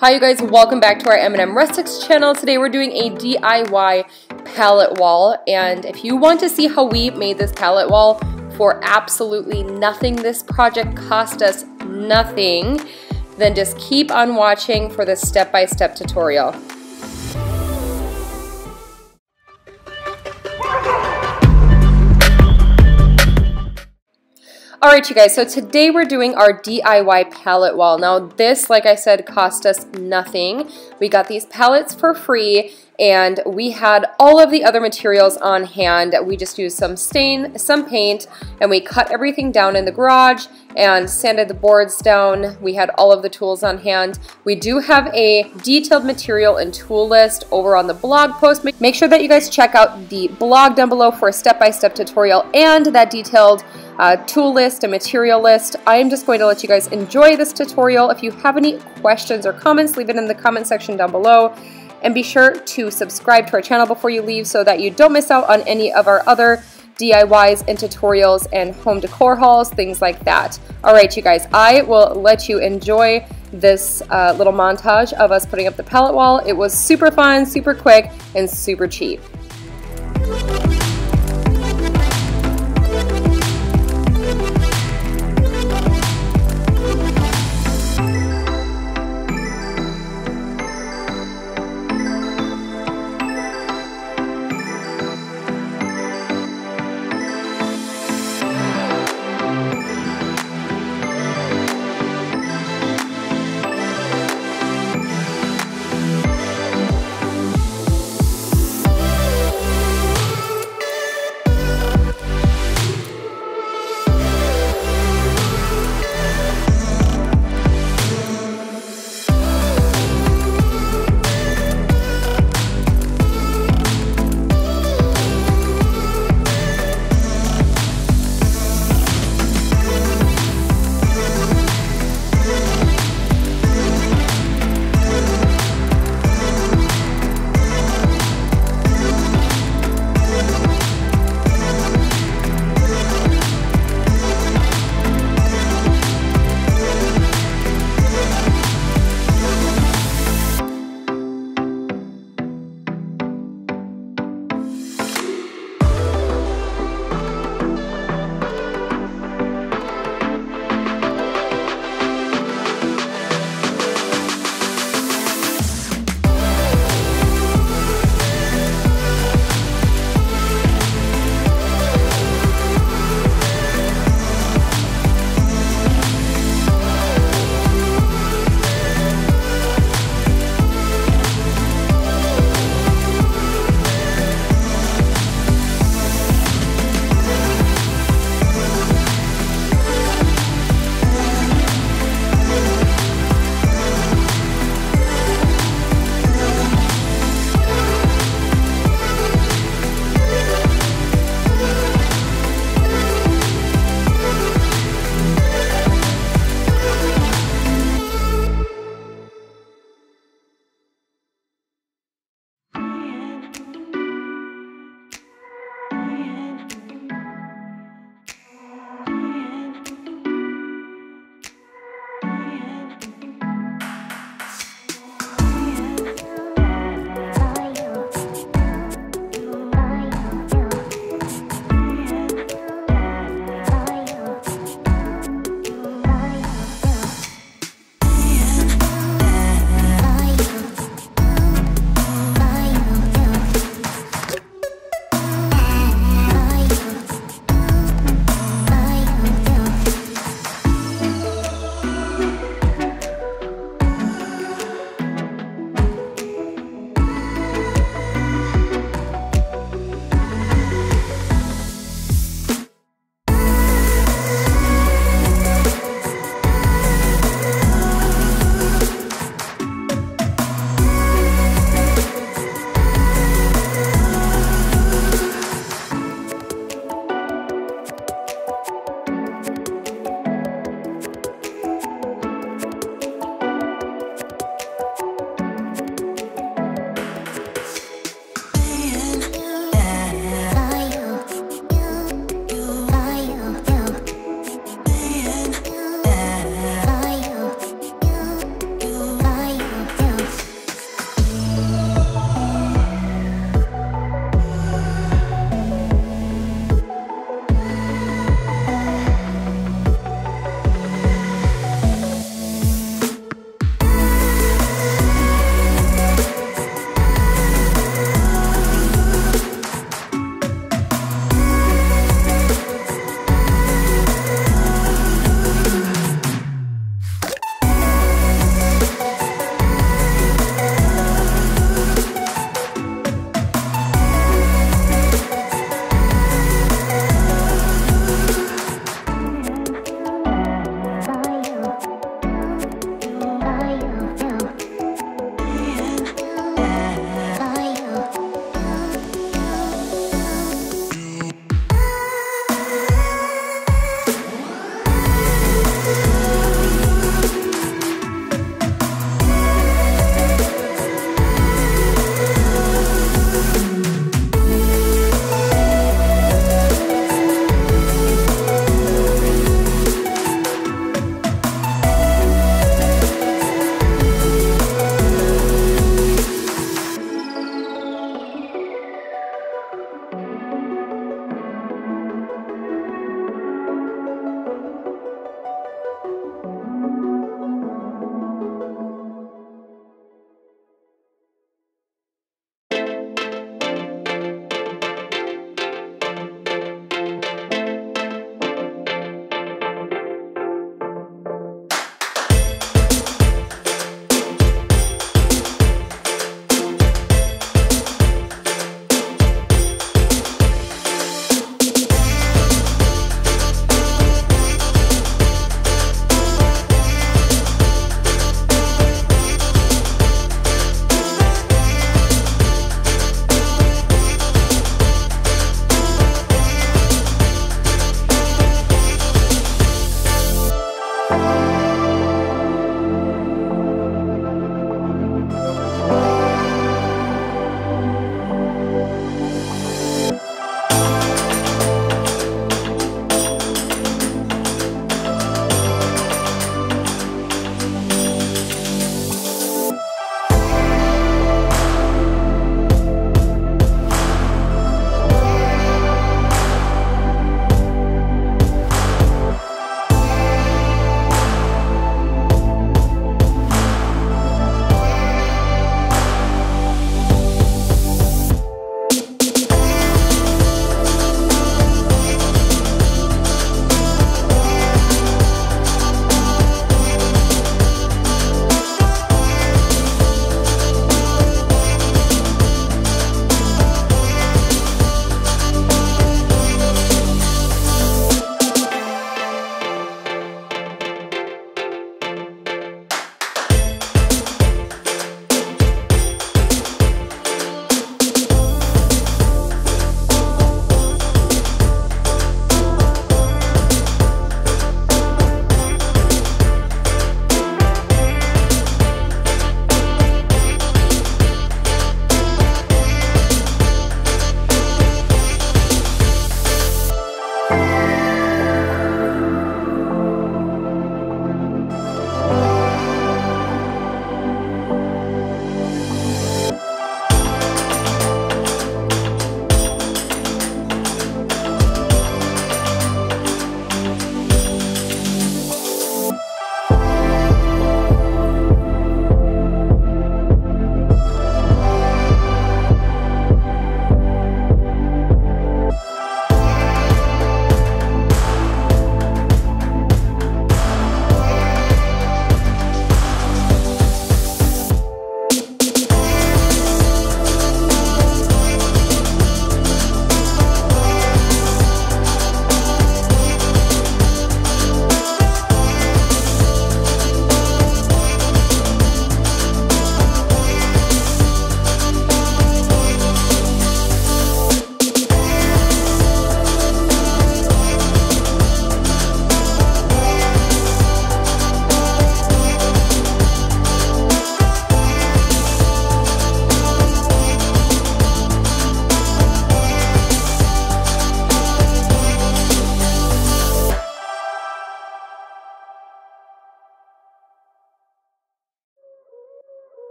Hi you guys, welcome back to our M&M Rustics channel. Today we're doing a DIY pallet wall, and if you want to see how we made this pallet wall for absolutely nothing, this project cost us nothing, then just keep on watching for this step-by-step tutorial. Alright you guys, so today we're doing our DIY pallet wall. Now this, like I said, cost us nothing. We got these pallets for free and we had all of the other materials on hand. We just used some stain, some paint, and we cut everything down in the garage and sanded the boards down. We had all of the tools on hand. We do have a detailed material and tool list over on the blog post. Make sure that you guys check out the blog down below for a step-by-step tutorial and that detailed tool list and material list. I am just going to let you guys enjoy this tutorial. If you have any questions or comments, leave it in the comment section down below. And be sure to subscribe to our channel before you leave so that you don't miss out on any of our other DIYs and tutorials and home decor hauls, things like that. Alright you guys, I will let you enjoy this little montage of us putting up the pallet wall. It was super fun, super quick, and super cheap.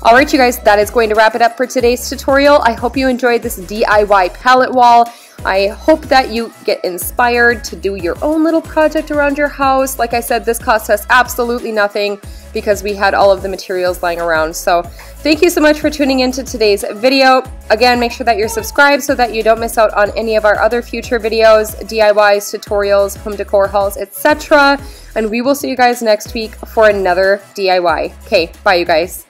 Alright you guys, that is going to wrap it up for today's tutorial. I hope you enjoyed this DIY pallet wall. I hope that you get inspired to do your own little project around your house. Like I said, this cost us absolutely nothing because we had all of the materials lying around. So thank you so much for tuning into today's video. Again, make sure that you're subscribed so that you don't miss out on any of our other future videos, DIYs, tutorials, home decor hauls, etc. And we will see you guys next week for another DIY. Okay, bye you guys.